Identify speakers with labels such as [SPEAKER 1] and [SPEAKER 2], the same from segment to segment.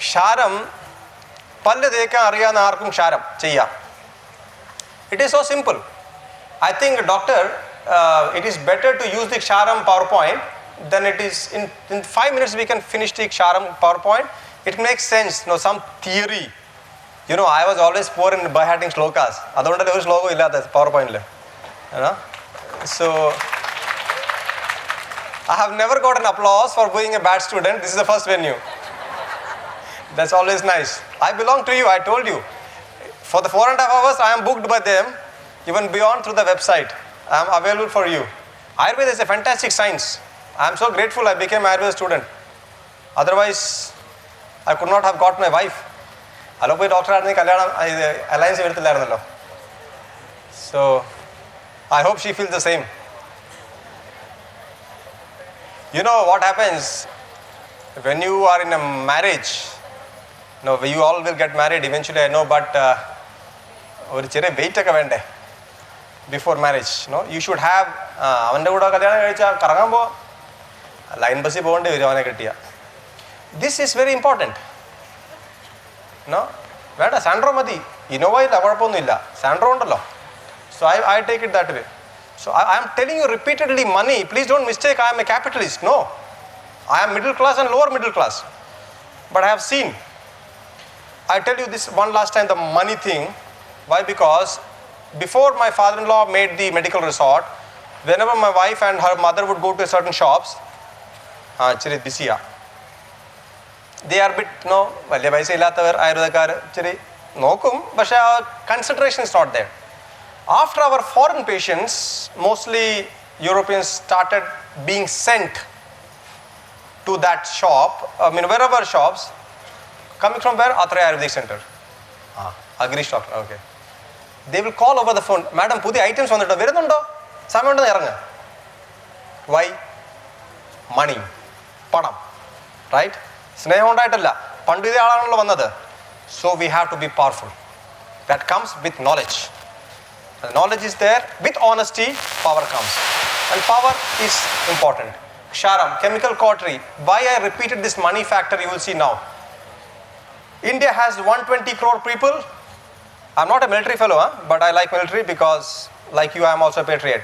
[SPEAKER 1] ക്ഷാരം പല്ല് തേക്കാൻ അറിയാവുന്ന ആർക്കും ക്ഷാരം ചെയ്യാം. It is so simple. I think, doctor, it is better to use the Ksharam PowerPoint than it is in 5 minutes we can finish the Ksharam PowerPoint. It makes sense, some theory. I was always poor in by hearting shlokas. അതുകൊണ്ട് ഒരു ശ്ലോകം ഇല്ലാത്ത PowerPoint. So I have never got an applause for being a bad student. This is the first venue. That's always nice. I belong to you, I told you. For the 4.5 hours, I am booked by them, even beyond through the website. I am available for you. Ayurveda is a fantastic science. I am so grateful I became an Ayurveda student. Otherwise, I could not have got my wife. Hello, doctor, alliance. So, I hope she feels the same. You know what happens when you are in a marriage? No, you all will get married eventually, I know, but ഒരു ചെറിയ wait ഒക്കെ വേണ്ടേ before marriage? You should have. അവൻ്റെ കൂടെ കല്യാണം കഴിച്ചാൽ കറങ്ങാൻ പോവാം, ലൈൻ ബസ്സിൽ പോകേണ്ടി വരും അവനെ കിട്ടിയ. This is very important. വേണ്ട, സാൻഡ്രോ മതി, ഇന്നോവ ഇല്ല, കുഴപ്പമൊന്നുമില്ല, സാൻഡ്രോ ഉണ്ടല്ലോ. So I take it that way. So I am telling you repeatedly, money, please don't mistake I am a capitalist. No, I am middle class and lower middle class. But I have seen, I tell you this one last time, the money thing. Why? Because before my father-in-law made the medical resort, whenever my wife and her mother would go to certain shops, chiri bisiya, they are bit, വലിയ പൈസ ഇല്ലാത്തവർ ആയുർവേദക്കാർ ഇച്ചിരി നോക്കും, പക്ഷേ ആ consideration is not there. After our foreign patients, mostly Europeans, started being sent to that shop, wherever shops, coming from where? Athreya Ayurvedic Center. Agrish doctor, okay. They will call over the phone, madam, പുതിയ items വന്നിട്ടോ, വരുന്നുണ്ടോ, സമയമുണ്ടെന്ന് ഇറങ്ങുക. Why? Money, പണം, right? സ്നേഹം ഉണ്ടായിട്ടല്ല, പണ്ട് ഇതേ ആളാണല്ലോ വന്നത്. So we have to be powerful. That comes with knowledge. The knowledge is there, with honesty, power comes. And power is important. Ksharam, chemical cautery. Why I repeated this money factor, you will see now. India has 120 crore people. I'm not a military fellow, but I like military because, like you, I am also a patriot.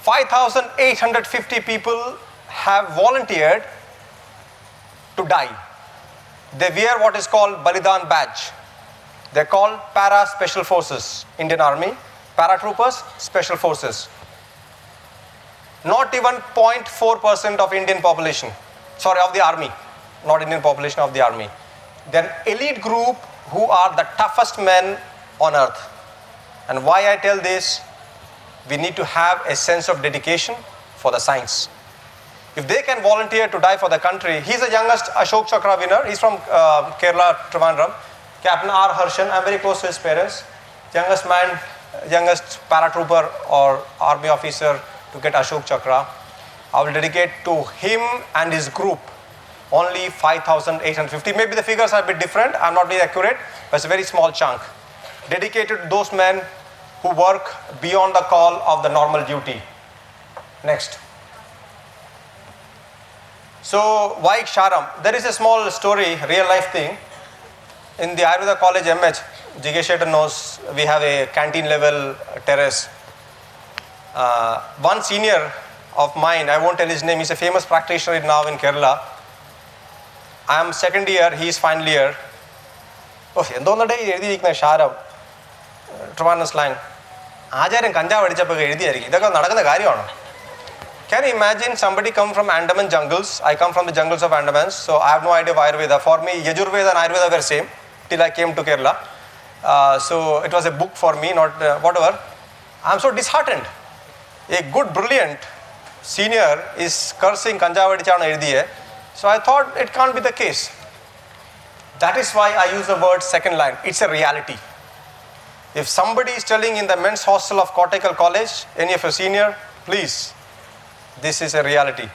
[SPEAKER 1] 5,850 people have volunteered to die. They wear what is called Balidan badge. They're called Para Special Forces, Indian Army, paratroopers, Special Forces. Not even 0.4% of Indian population, of the army, not Indian population, of the army. They're an elite group who are the toughest men on earth. And why I tell this, we need to have a sense of dedication for the science. If they can volunteer to die for the country, he's the youngest Ashok Chakra winner. He's from Kerala, Trivandrum. Captain R. Harshan, I'm very close to his parents. Youngest man, youngest paratrooper or army officer to get Ashok Chakra. I will dedicate to him and his group only 5,850. Maybe the figures are a bit different, I'm not very accurate, but it's a very small chunk. Dedicated to those men who work beyond the call of the normal duty. Next. So why Ksharam? There is a small story, real life thing. In the Ayurveda College MH, Jigesh Shetty knows, we have a canteen level terrace. One senior of mine, I won't tell his name, he's a famous practitioner now in Kerala. I am second year, he is final year. എന്തോന്നടേ എഴുതിയിരിക്കുന്ന ക്ഷാരം, Trivandrum slang. ആചാരം കഞ്ചാവ് അടിച്ചപ്പോൾ എഴുതിയായിരിക്കും, ഇതൊക്കെ നടക്കുന്ന കാര്യമാണോ? Can you imagine somebody come from Andaman jungles? I come from the jungles of Andaman, so I have no idea of Ayurveda. For me, Yajurveda and Ayurveda were same till I came to Kerala. So it was a book for me, not whatever. I am so disheartened. A good, brilliant senior is cursing Kanjav adichana ezhudiye. So I thought it can't be the case. That is why I use the word second line. It's a reality. If somebody is telling in the men's hostel of Kottayam College, any of a senior, please, this is a reality.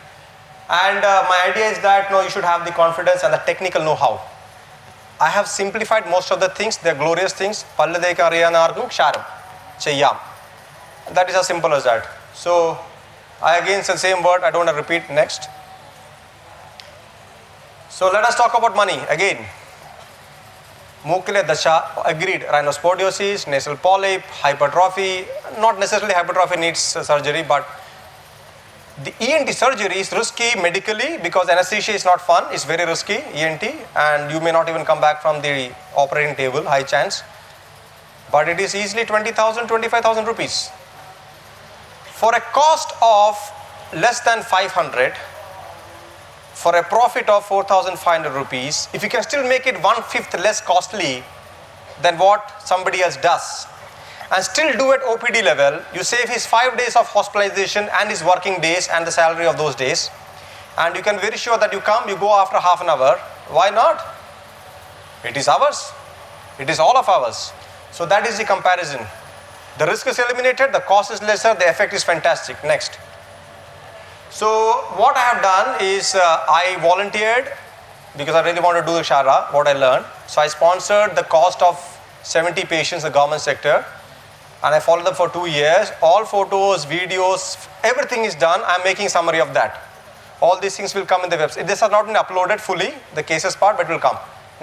[SPEAKER 1] And my idea is that you should have the confidence and the technical know-how. I have simplified most of the things, they're glorious things. Palladeka Ariyanargu Ksharam Cheyam. That is as simple as that. So I again say the same word, I don't want to repeat. Next. So So let us talk about money again. Mukile dasha, agreed. Rhinosporidiosis, nasal polyp, hypertrophy. Not necessarily hypertrophy needs surgery, but the ENT surgery is risky medically because anesthesia is not fun. It's very risky, ENT, and you may not even come back from the operating table, high chance. But it is easily 20,000, 25,000 rupees. For a cost of less than 500, for a profit of 4,500 rupees, if you can still make it 1/5 less costly than what somebody else does, and still do at OPD level, you save his 5 days of hospitalization and his working days and the salary of those days. And you can be very sure that you come, you go after half an hour. Why not? It is ours. It is all of ours. So that is the comparison. The risk is eliminated, the cost is lesser, the effect is fantastic. Next. So what I have done is I volunteered because I really want to do the Shara, what I learned. So I sponsored the cost of 70 patients in the government sector. And I followed them for 2 years. All photos, videos, everything is done. I'm making summary of that. All these things will come in the website. This has not been uploaded fully, the cases part, but it will come.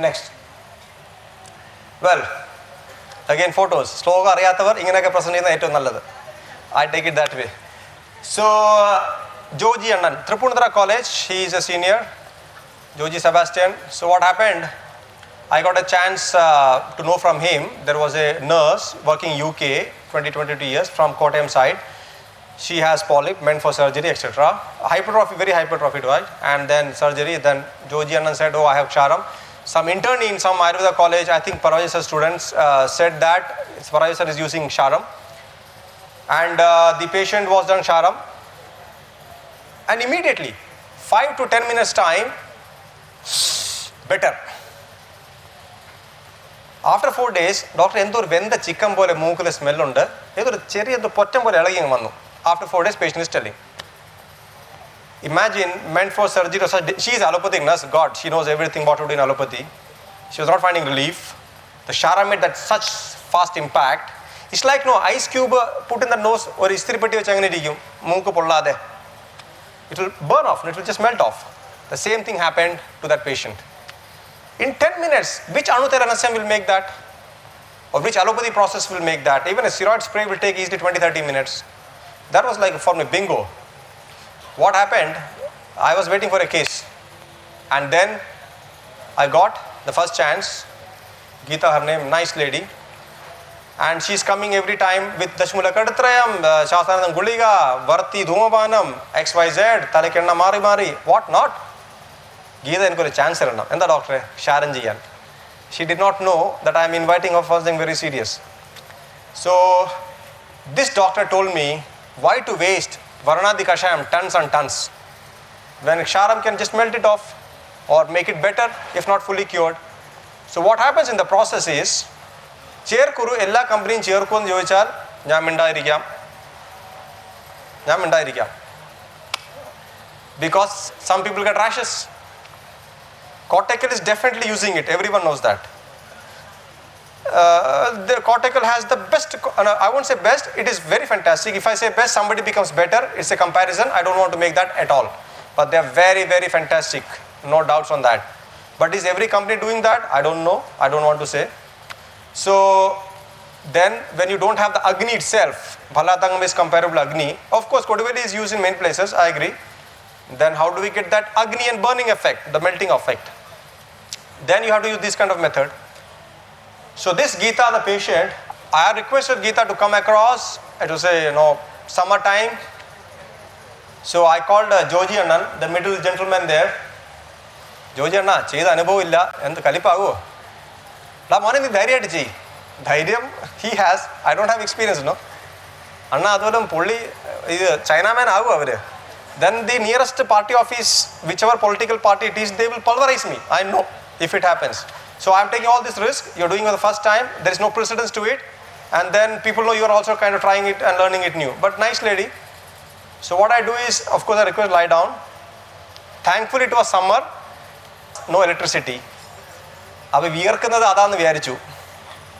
[SPEAKER 1] Next. Well, again photos. Sloga ariyathavar ingenake present cheyyunna ettu nallathu. I take it that way. So Joji Annan, Tripundra College, he is a senior. Joji Sebastian. So what happened? I got a chance to know from him. There was a nurse working UK, 22 years, from Kottayam side. She has polyp, meant for surgery, etc. Hypertrophy, very hypertrophy, right? And then surgery. Then Joji Anand said, oh, I have Ksharam. Some intern in some Ayurveda college, I think Parajasa students said that Parajasa is using Ksharam. And the patient was done Ksharam. And immediately, 5 to 10 minutes time, better. After 4 days, doctor endur venda chicken pole mookule smell undu edo cheriya endu pottam pole elagi vannu. After 4 days patient is telling. Imagine, meant for surgery. She is allopathic nurse. God, she knows everything what to do in allopathy. She was not finding relief. The Shara made that such fast impact. It's like no ice cube put in the nose or istri petti vechangane irikkum mooku pollade. It will burn off, it will just melt off. The same thing happened to that patient. In 10 minutes, which Anuteranasam will make that? Or which allopathy process will make that? Even a steroid spray will take easily 20-30 minutes. That was like for me, bingo. What happened? I was waiting for a case. And then I got the first chance. Geeta, her name, nice lady. And she's coming every time with Dashmula Athreya, Shastanam Guliga, Varti Dhumabanam, XYZ, Talekenna Mari Mari, what not? Geeta enko chance irunna enda doctor Sharan cheyan. She did not know that I am inviting her for something very serious. So this doctor told me, why to waste Varanadi Kashayam tons and tons when Ksharam can just melt it off or make it better if not fully cured. So what happens in the process is ചേർക്കൊരു എല്ലാ കമ്പനിയും ചേർക്കുമെന്ന് ചോദിച്ചാൽ ഞാൻ മിണ്ടായിരിക്കാം. Because some people get rashes. Kottayam is definitely using it. Everyone knows that. The Kottayam has the best, I won't say best, it is very fantastic. If I say best, somebody becomes better. It's a comparison. I don't want to make that at all. But they are very, very fantastic. No doubts on that. But is every company doing that? I don't know. I don't want to say. So then when you don't have the Agni itself, Bhalatangam is comparable to Agni. Of course, Kodaveli is used in many places, I agree. Then how do we get that Agni and burning effect, the melting effect? Then you have to use this kind of method. So this Geeta, the patient, I have requested Geeta to come across, to say, summertime. So I called Joji Annan, the middle gentleman there. Joji Anna, cheyida anubhavam illa, endu kalipagu. La morning the dhairya adi cheyi. Dhairyam he has, I don't have experience, no. Anna advalam pulli China man agu avare. Then the nearest party office, whichever political party it is, they will pulverize me. I know if it happens. So I am taking all this risk. You are doing it for the first time. There is no precedence to it. And then people know you are also kind of trying it and learning it new. But nice lady. So what I do is, of course, I request lie down. Thankfully it was summer. No electricity. Abhi viyarkkunnathu adannu viyarichu.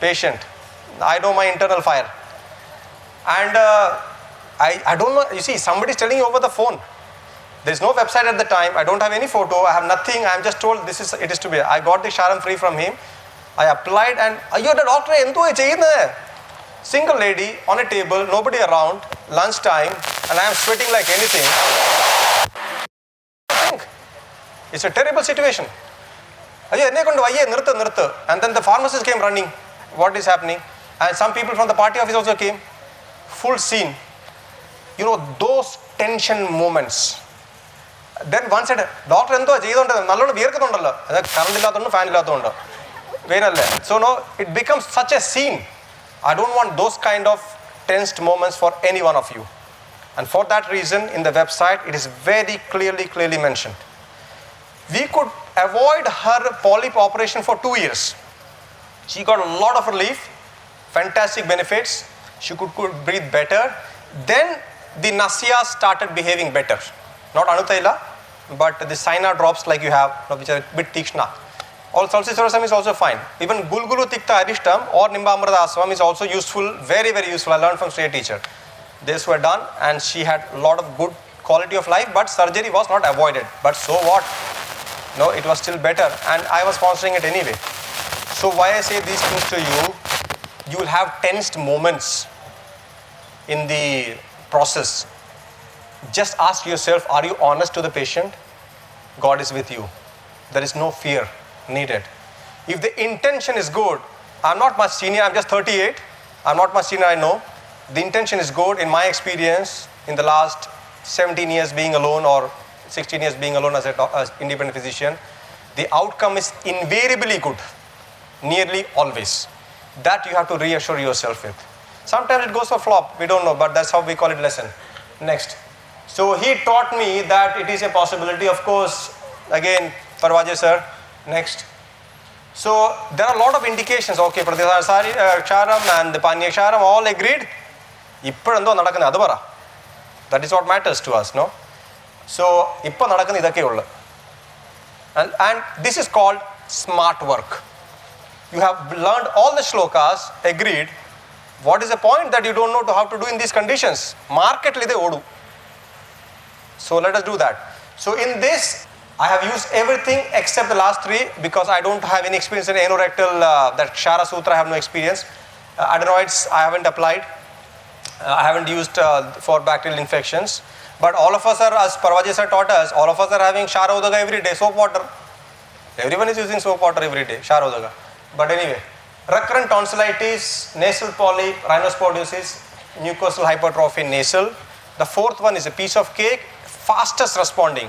[SPEAKER 1] Patient. I know my internal fire. And I don't know. You see, somebody is telling you over the phone. There's no website at the time. I don't have any photo. I have nothing. I'm just told it is to be. I got the Kshara free from him. I applied and you're the doctor. Single lady on a table, nobody around, lunchtime, and I am sweating like anything. It's a terrible situation. And then the pharmacist came running. What is happening? And some people from the party office also came. Full scene. You know, those tension moments. Then one said, Doctor, so now it becomes such a scene. I don't want those kind of tensed moments for any one of you. And for that reason, in the website, it is very clearly mentioned. We could avoid her polyp operation for 2 years. She got a lot of relief, fantastic benefits. She could breathe better. Then the nasya started behaving better. Not Anutaila, but the Sina drops like you have, which are a bit tikshna. Also, Salsiswarasam is also fine. Even Gulgulu Tikta Arishtam or Nimbamrada Aswam is also useful, very useful. I learned from Sri teacher. These were done and she had a lot of good quality of life, but surgery was not avoided. But so what? No, it was still better and I was sponsoring it anyway. So why I say these things to you, you will have tensed moments in the process. Just ask yourself, are you honest to the patient? God is with you. There is no fear needed. If the intention is good, I'm not much senior, I'm just 38. I'm not much senior, I know. The intention is good. In my experience, in the last 17 years being alone or 16 years being alone as an independent physician, the outcome is invariably good. Nearly always. That you have to reassure yourself with. Sometimes it goes for flop, we don't know, but that's how we call it lesson. Next. So he taught me that it is a possibility, of course, again, Parvaje sir, next. So there are a lot of indications, okay, Pradesari Ksharam and the Panya Ksharam all agreed. That is what matters to us, no? So, and this is called smart work. You have learned all the shlokas, agreed. What is the point that you don't know how to do in these conditions? Marketly they odu. So let us do that. So in this, I have used everything except the last three because I don't have any experience in anorectal, that Shara Sutra I have no experience. Adenoids I haven't applied. I haven't used for bacterial infections. But all of us are, as Parvaji sir taught us, all of us are having Shara Udaga every day, soap water. Everyone is using soap water every day, Shara Udaga. But anyway, recurrent tonsillitis, nasal polyp, rhinosporidiosis, mucosal hypertrophy nasal. The fourth one is a piece of cake, fastest responding.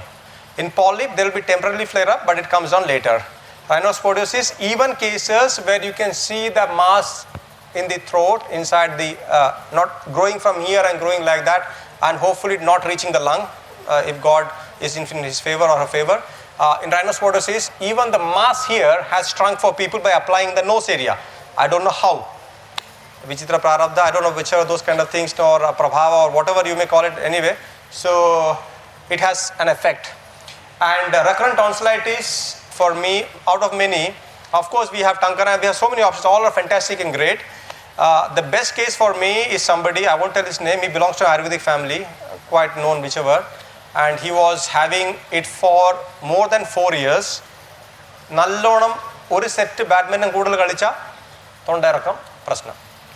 [SPEAKER 1] In polyp, there will be temporarily flare up, but it comes on later. Rhinosporidiosis, even cases where you can see the mass in the throat, inside the, not growing from here and growing like that, and hopefully not reaching the lung, if God is in his favor or her favor. In rhinosporidiosis, even the mass here has shrunk for people by applying the nose area. I don't know how. Vichitra Prarabdha, I don't know which are those kind of things, or Prabhava or whatever you may call it anyway. So it has an effect. And recurrent tonsillitis, for me, out of many, of course we have Tankara, we have so many options, all are fantastic and great. The best case for me is somebody, I won't tell his name, he belongs to an Ayurvedic family, quite known whichever, and he was having it for more than 4 years. Nallonam, one set badminton kudal kalicha, thondarakam, prasna.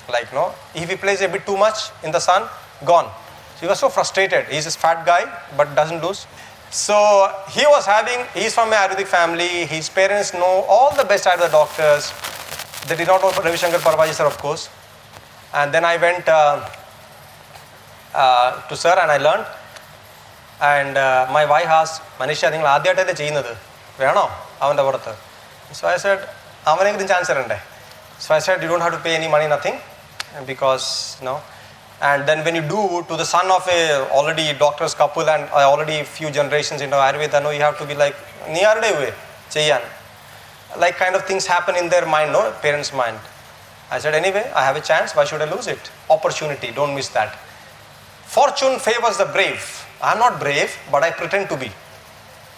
[SPEAKER 1] Like, no, if he plays a bit too much in the sun, gone. So he was so frustrated. He's a fat guy, but doesn't lose. So he was having, he's from an Ayurvedic family, his parents know all the best Ayurveda doctors. They did not know Ravi Shankar Parvaji sir, of course. And then I went to sir and I learned. And my wife asked, Manisha, I think so I said, so I said, you don't have to pay any money, nothing. Because, no. And then when you do to the son of a already doctor's couple and already few generations into Ayurveda, no, you have to be like, like kind of things happen in their mind, no, parents' mind. I said, anyway, I have a chance, why should I lose it? Opportunity, don't miss that. Fortune favors the brave. I'm not brave, but I pretend to be.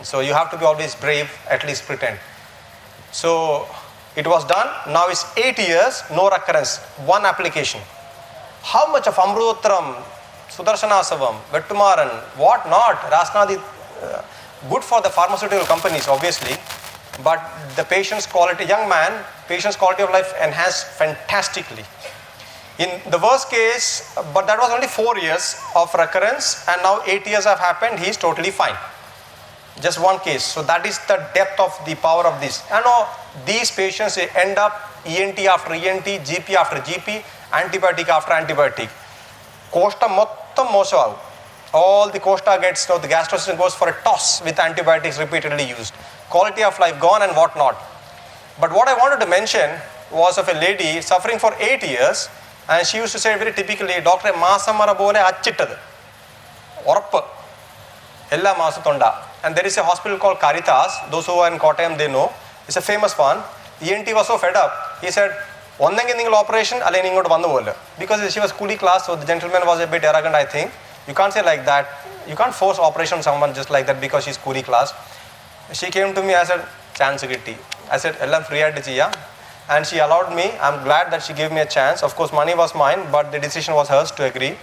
[SPEAKER 1] So you have to be always brave, at least pretend. So it was done. Now it's 8 years, no recurrence, one application. How much of Amrutram, Sudarsanasavam, Vettumaran, what not, Rasnadi, Good for the pharmaceutical companies, obviously, but the patient's quality, young man, patient's quality of life enhanced fantastically. In the worst case, but that was only 4 years of recurrence, and now 8 years have happened, he is totally fine. Just one case. So that is the depth of the power of this. And now these patients end up ENT after ENT, GP after GP, antibiotic after antibiotic. Costa mottam mosavu. All the costa gets, the gastrosystem goes for a toss with antibiotics repeatedly used. Quality of life gone and what not. But what I wanted to mention was of a lady suffering for 8 years, and she used to say very typically, Doctor, maasamara bole achittadu. Orappu. Ella maasathonda. And there is a hospital called Caritas. Those who are in Kottayam, they know. It's a famous one. ENT was so fed up. He said, operation, because she was coolie class, so the gentleman was a bit arrogant, I think. You can't say like that. You can't force operation on someone just like that because she's coolie class. She came to me, I said, chance gitti. I said, Ellam free chiya. And she allowed me. I'm glad that she gave me a chance. Of course, money was mine, but the decision was hers to agree.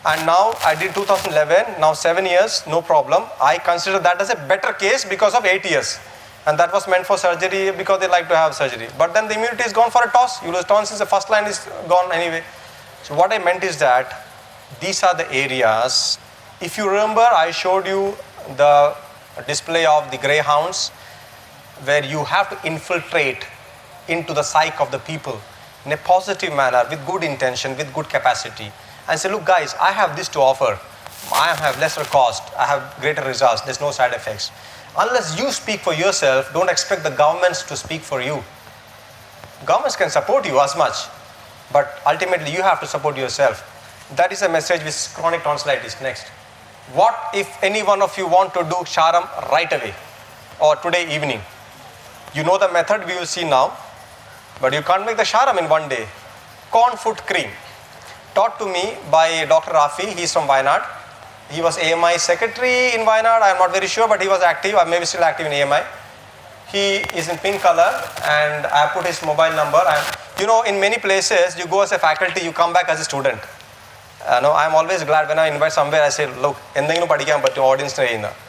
[SPEAKER 1] And now I did 2011, now 7 years, no problem. I consider that as a better case because of 8 years. And that was meant for surgery because they like to have surgery. But then the immunity is gone for a toss. You lose tonsils, the first line is gone anyway. So what I meant is that these are the areas. If you remember, I showed you the display of the greyhounds where you have to infiltrate into the psyche of the people in a positive manner with good intention, with good capacity. And say, look guys, I have this to offer. I have lesser cost. I have greater results. There's no side effects. Unless you speak for yourself, don't expect the governments to speak for you. Governments can support you as much, but ultimately you have to support yourself. That is a message with chronic tonsillitis. Next. What if any one of you want to do Ksharam right away or today evening? You know the method we will see now, but you can't make the Ksharam in one day. Corn foot cream. Taught to me by Dr. Rafi, he's from Wayanad. He was AMI secretary in Wayanad, I'm not very sure, but he was active, or maybe still active in AMI. He is in pink color, and I put his mobile number. And you know, in many places, you go as a faculty, you come back as a student. I'm always glad when I invite somewhere, I say, look, audience.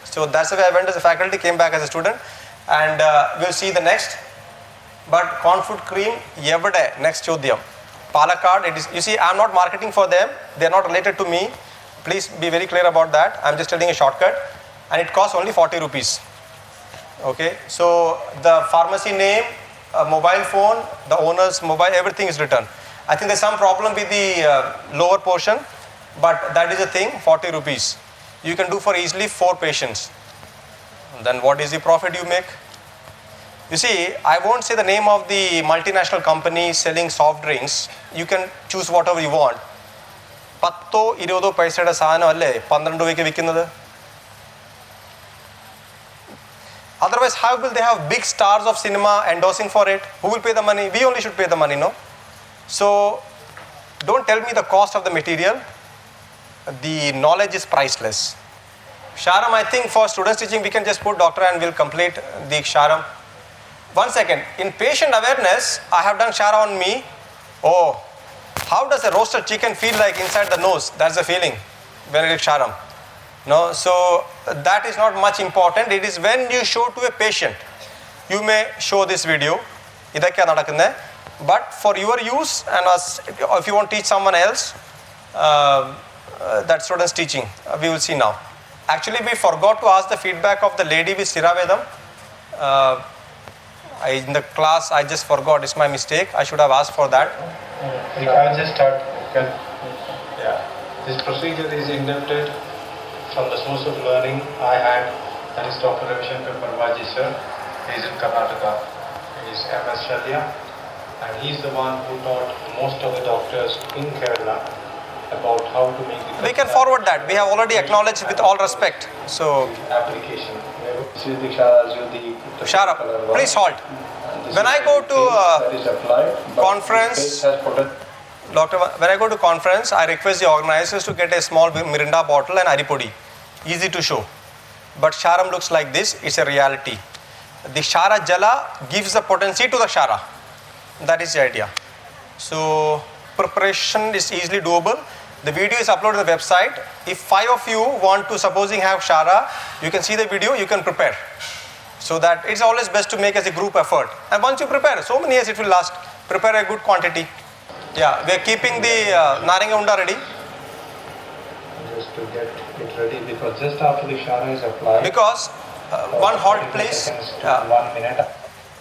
[SPEAKER 1] So that's the way I went as a faculty, came back as a student, and we'll see the next. But corn food cream, everyday, next chodyam. Palakkad, it is, you see, I'm not marketing for them. They're not related to me. Please be very clear about that. I'm just telling a shortcut. And it costs only 40 rupees. Okay, so the pharmacy name, mobile phone, the owner's mobile, everything is written. I think there's some problem with the lower portion, but that is the thing, 40 rupees. You can do for easily 4 patients. Then what is the profit you make? You see, I won't say the name of the multinational company selling soft drinks. You can choose whatever you want. 10-20 paisada saanam alle 12 rupayku vikkunnathu. Otherwise, how will they have big stars of cinema endorsing for it? Who will pay the money? We only should pay the money, no? So, don't tell me the cost of the material. The knowledge is priceless. Ksharam, I think for students teaching, we can just put doctor and we'll complete the Ksharam. 1 second. In patient awareness, I have done Shara on me. Oh, how does a roasted chicken feel like inside the nose? That's the feeling when I did Ksharam. No, so that is not much important. It is when you show to a patient. You may show this video. But for your use, and if you want to teach someone else, that student's teaching, we will see now. Actually, we forgot to ask the feedback of the lady with Siravedam. In the class, I just forgot. It's my mistake. I should have asked for that.
[SPEAKER 2] If I just start, yeah. This procedure is inducted from the source of learning I had, that is Dr. Ravishankar Parvaji sir. He is in Karnataka. He is MS Shalya, and he is the one who taught most of the doctors in Kerala about how to make the.
[SPEAKER 1] We can forward that. We have already acknowledged with all respect. So.
[SPEAKER 2] Application.
[SPEAKER 1] Shara, please halt. When I go to conference, doctor, when I go to conference, I request the organizers to get a small Mirinda bottle and Aripodi. Easy to show. But Sharam looks like this. It's a reality. The Shara Jala gives the potency to the Shara. That is the idea. So preparation is easily doable. The video is uploaded on the website. If 5 of you want to, supposing have Shara, you can see the video, you can prepare. So that it's always best to make as a group effort. And once you prepare, so many years it will last. Prepare a good quantity. Yeah, we are keeping the Naringa Unda ready.
[SPEAKER 2] Just to get it ready, because just after the Shara is applied.
[SPEAKER 1] Because one halt please.
[SPEAKER 2] 1 minute.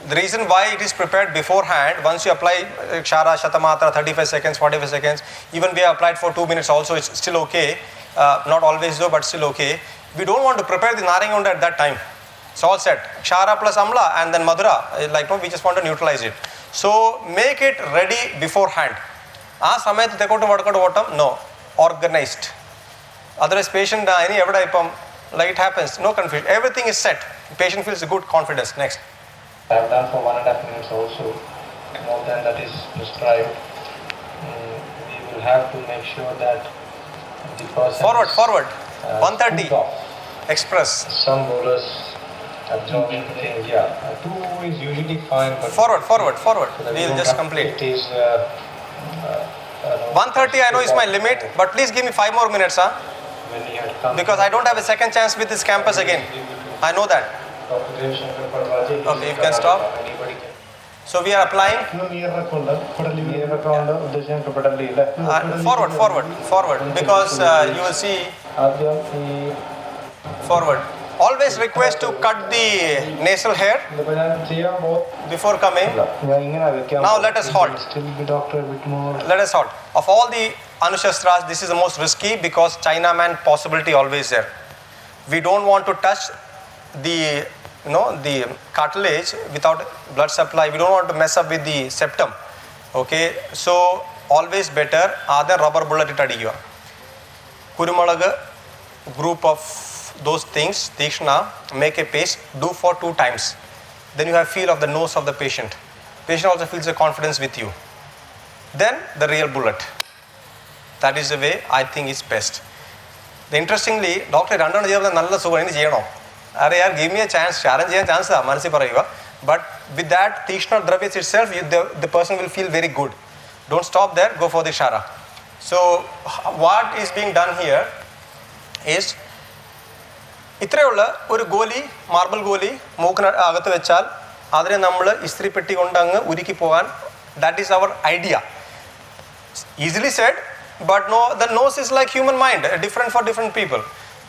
[SPEAKER 1] The reason why it is prepared beforehand, once you apply Kshara, Shatamatra, 35 seconds, 45 seconds, even we have applied for 2 minutes also, it's still okay. Not always though, but still okay. We don't want to prepare the Naringa Unda at that time. It's all set. Kshara plus Amla and then Madura, like no, we just want to neutralize it. So make it ready beforehand. Samayathu tekottu vadakottu votam, no. Organized. Otherwise patient, any ever like it happens, no confusion. Everything is set. The patient feels good confidence. Next.
[SPEAKER 2] I've done for 1.5 minutes also. More than that is prescribed. We will have to make sure that the person
[SPEAKER 1] Forward. 130. Express.
[SPEAKER 2] Some bowlers absorbing things, 2 is usually fine. But
[SPEAKER 1] Forward.
[SPEAKER 2] So
[SPEAKER 1] We will just complete.
[SPEAKER 2] It is
[SPEAKER 1] 130 I know is my limit, but please give me 5 more minutes,
[SPEAKER 2] when he had come.
[SPEAKER 1] because I don't have a second chance with this campus again. I know that. Okay, you can stop. So we are applying. Forward, because you will see. Forward. Always request to cut the nasal hair before coming. Now let us halt. Let us halt. Of all the Anushastras, this is the most risky because Chinaman possibility always there. We don't want to touch the cartilage without blood supply. We don't want to mess up with the septum. Okay, so always better other rubber bullet itadiya. Kurumalaga group of those things, Tikshna, make a paste, do for 2 times. Then you have feel of the nose of the patient. Patient also feels a confidence with you. Then the real bullet. That is the way I think is best. Interestingly, doctor give me a chance, but with that Tikshna Dravyas itself, the person will feel very good. Don't stop there, go for the Shara. So what is being done here is ഇത്രയുള്ള ഒരു ഗോലി marble ഗോലി മൂക്കിന് അകത്ത് വെച്ചാൽ അതിനെ നമ്മൾ ഇസ്ത്രി പെട്ടി കൊണ്ട് അങ്ങ് ഉരുക്കി പോകാൻ, that is our idea. Easily said, but no, the nose is like human mind, different for different people,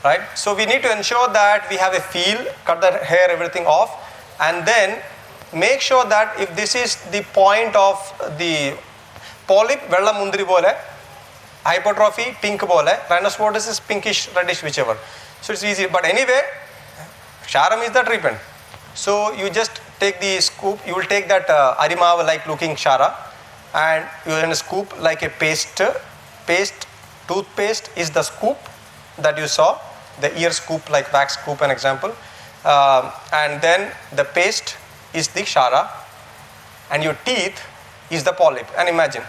[SPEAKER 1] right? So we need to ensure that we have a feel, cut the hair, everything off, and then make sure that if this is the point of the polyp, vella mundri pole, hypertrophy, pink pole, rhinosporosis is pinkish, reddish, whichever. So it's easy, but anyway, Sharam is the treatment. So you just take the scoop, you will take that Arimav like looking Shara, and you will scoop like a paste. Toothpaste is the scoop that you saw, the ear scoop like wax scoop an example, and then the paste is the Shara, and your teeth is the polyp. And imagine,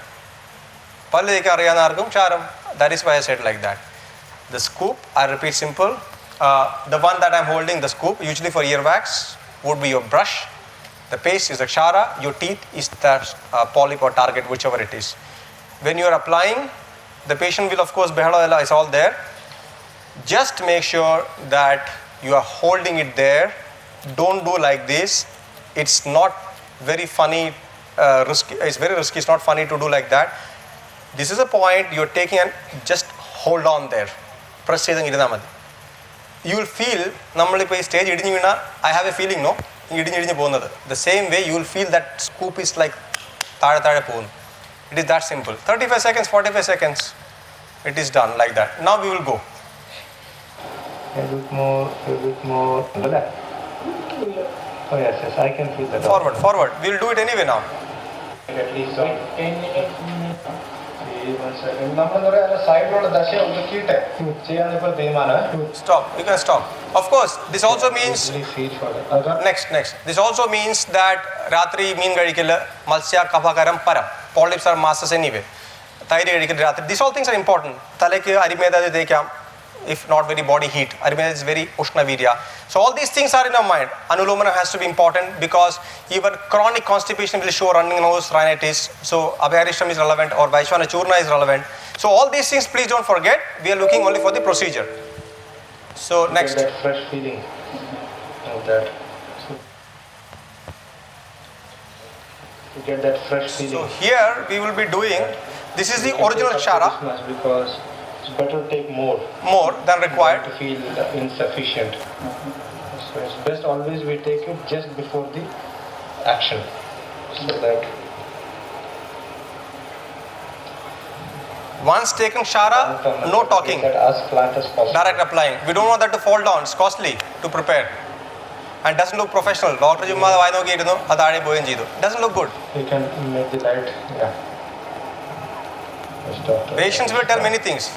[SPEAKER 1] that is why I said like that. The scoop, I repeat simple, the one that I am holding, the scoop, usually for ear wax, would be your brush. The paste is the Kshara, your teeth is the polyp or target, whichever it is. When you are applying, the patient will of course, Behadala is all there. Just make sure that you are holding it there. Don't do like this. It's not very funny, risky. It's very risky, it's not funny to do like that. This is a point you're taking and just hold on there. Press it. You will feel, stage, I have a feeling, no? The same way you will feel that scoop is like it is that simple. 35 seconds, 45 seconds, it is done like that. Now we will go.
[SPEAKER 2] A bit more. Oh yes, I can feel that.
[SPEAKER 1] Forward. We will do it anyway now.
[SPEAKER 2] At least 1 second.
[SPEAKER 1] Stop. You can stop. Of course, this also means next. This also means that Ratri mean gadikilla, Malsya Kapakaram Param. Polyps are masses anyway. These all things are important. Taleke Arimeda dekam, if not very body heat. Ayurveda is very Ushna Virya. So all these things are in our mind. Anulomana has to be important because even chronic constipation will show running nose, rhinitis. So Abhyarishtam is relevant or Vaishwana Churna is relevant. So all these things, please don't forget. We are looking only for the procedure. So next.
[SPEAKER 2] Get that fresh feeling of that. To get that fresh feeling.
[SPEAKER 1] So here we will be doing, this is the original Kshara.
[SPEAKER 2] Because it's better to take more
[SPEAKER 1] Than required.
[SPEAKER 2] To feel insufficient. So it's best always we take it just before the action. So that
[SPEAKER 1] once taken Shara, no talking.
[SPEAKER 2] That as flat as possible.
[SPEAKER 1] Direct applying. We don't want that to fall down. It's costly to prepare. And doesn't look professional. Doctor Jumma doesn't look good.
[SPEAKER 2] You can make the light, yeah.
[SPEAKER 1] Patients will tell many things.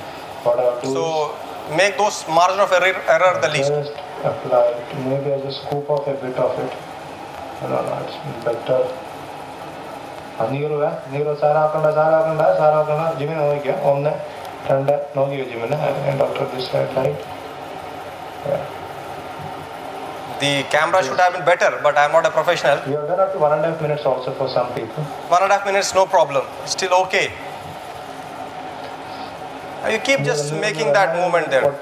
[SPEAKER 2] What I'll do
[SPEAKER 1] so make those margin of error the least.
[SPEAKER 2] Just apply it. Maybe I just scoop off a bit of it. No, it's better. ನೀರು ಸಾರ ಹಾಕೊಂಡ ಜಿಮಿನ ಹೋಗಿ ಒಮ್ಮೆ ತಂಡ ನೋಗಿ ಜಿಮಿನ doctor this light.
[SPEAKER 1] The camera should have been better, but I am not a professional.
[SPEAKER 2] You have done up to 1.5 minutes also for some people.
[SPEAKER 1] 1.5 minutes, no problem. Still okay. You keep just making that movement there.
[SPEAKER 2] Flat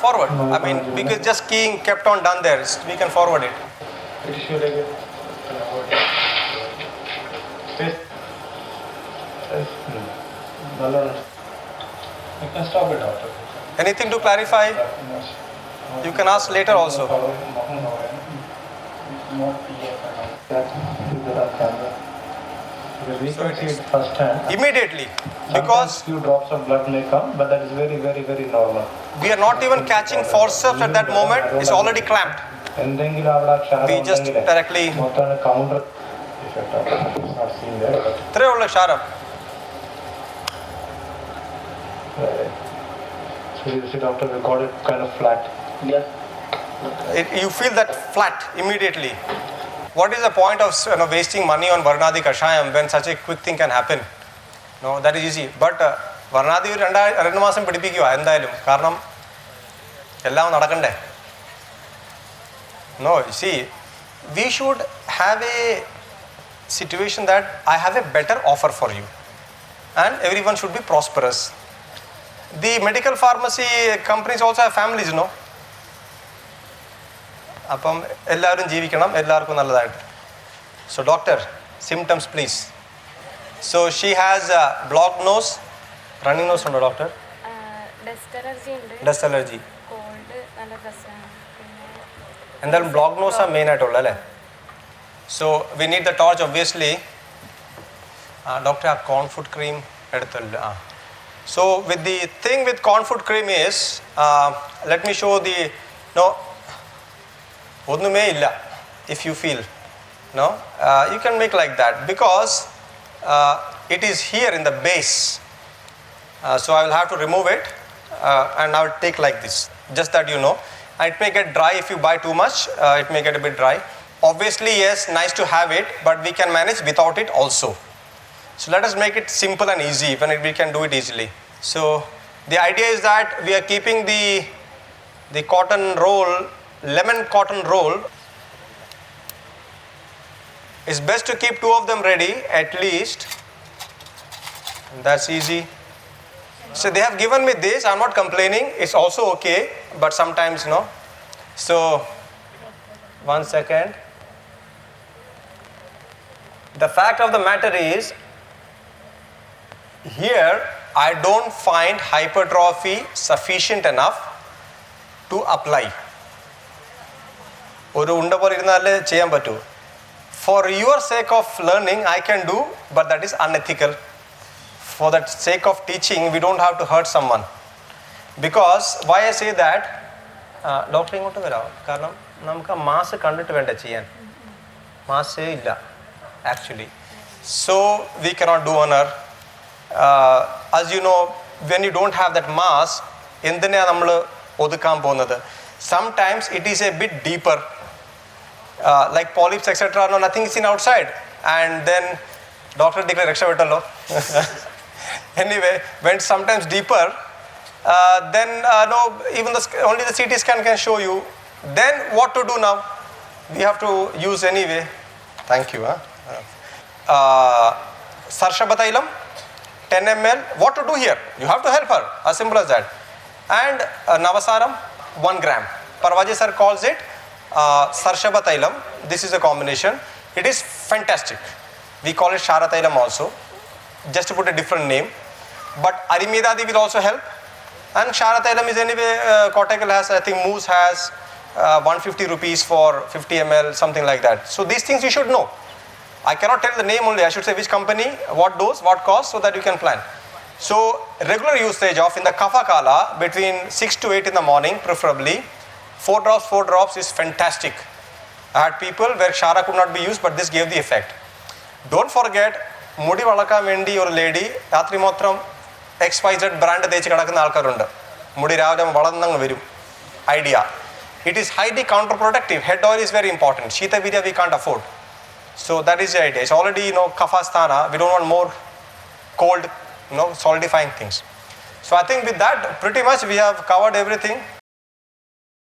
[SPEAKER 1] Forward. I mean, because just keying kept on done there. We can forward it.
[SPEAKER 2] You can stop it, doctor.
[SPEAKER 1] Anything to clarify? You can ask later also.
[SPEAKER 2] Because we can see it first hand.
[SPEAKER 1] Immediately.
[SPEAKER 2] Sometimes
[SPEAKER 1] Because
[SPEAKER 2] few drops of blood may come, but that is very, very, very normal.
[SPEAKER 1] we are not even catching forceps at that moment. It's already clamped. We just directly.
[SPEAKER 2] Counter effect of it. It's not seen there, but.
[SPEAKER 1] Shara.
[SPEAKER 2] So you see, doctor, we got it kind of flat. Yeah.
[SPEAKER 1] You feel that flat immediately. What is the point of wasting money on Varnadi Kashayam when such a quick thing can happen? No, that is easy. But Varnadi 2 മാസം പിടിപ്പിക്കുക എന്തായാലും കാരണം എല്ലാം നടക്കണ്ടേ. No, you see, we should have a situation that I have a better offer for you and everyone should be prosperous. The medical pharmacy companies also have families, you know. അപ്പം എല്ലാവരും ജീവിക്കണം എല്ലാവർക്കും നല്ലതായിട്ട്. So doctor, symptoms please. So she has blocked nose, running nose ഉണ്ടോ doctor? Dust allergy. എന്തായാലും blocked nose ആണ് main ആയിട്ടുള്ളത് അല്ലേ? So we need the torch obviously. Doctor ആ corn food cream എടുത്തല്ല. So with the thing with corn food cream is, let me show the, ഒന്നുമേ ഇല്ല if you feel, you can make like that because it is here in the base. So I will have to remove it and I will take like this, just that you know. It may get dry if you buy too much, it may get a bit dry. Obviously yes, nice to have it, but we can manage without it also. So let us make it simple and easy when we can do it easily. So the idea is that we are keeping the cotton roll, lemon cotton roll. It's best to keep 2 of them ready at least. That's easy. So they have given me this, I'm not complaining, it's also okay, but sometimes So 1 second. The fact of the matter is, here I don't find hypertrophy sufficient enough to apply. ഒരു ഉണ്ട പോലെ ഇരുന്നാലേ ചെയ്യാൻ പറ്റൂ. For your sake of learning I can do, but that is unethical. For the sake of teaching we don't have to hurt someone. Because why I say that, doctor ഇങ്ങോട്ട് വരാം, കാരണം നമുക്ക് mass കണ്ടിട്ട് വേണ്ട ചെയ്യാൻ. മാസേ ഇല്ല actually. So we cannot do on her. As you know, when you don't have that mass, എന്തിനാ നമ്മൾ ഒതുക്കാൻ പോകുന്നത്? Sometimes it is a bit deeper, like polyps etc. No, nothing is seen outside, and then Doctor declared രക്ഷപ്പെട്ടല്ലോ. Anyway, went sometimes deeper. Then no, even only the CT scan can show you. Then what to do now? We have to use anyway. Thank you. Sarshabatailam, 10 ml. What to do here? You have to help her. As simple as that. And Navasaram, 1 gram. Parvaji sir calls it Sarshabatailam. This is a combination. It is fantastic. We call it Shara Tailam also, just to put a different name. But Arimedadi will also help. And Kshara Tailam is anyway, Kottayam has, I think Moose has 150 rupees for 50 ml, something like that. So these things you should know. I cannot tell the name only, I should say which company, what dose, what cost, so that you can plan. So regular usage of in the Kapha Kala between 6 to 8 in the morning preferably, 4 drops is fantastic. I had people where Kshara could not be used, but this gave the effect. Don't forget, Mudi Valaka Vendi or lady, Ratri Motram, XYZ brand തേച്ച് കിടക്കുന്ന ആൾക്കാരുണ്ട്. മുടി രാവിലെ വളർന്നങ്ങ് വരും. Idea. It is highly counterproductive. Head oil is very important. Shita Virya we can't afford. So that is the idea. It's already, Kafasthana. We don't want more cold, solidifying things. So I think with that, pretty much we have covered everything.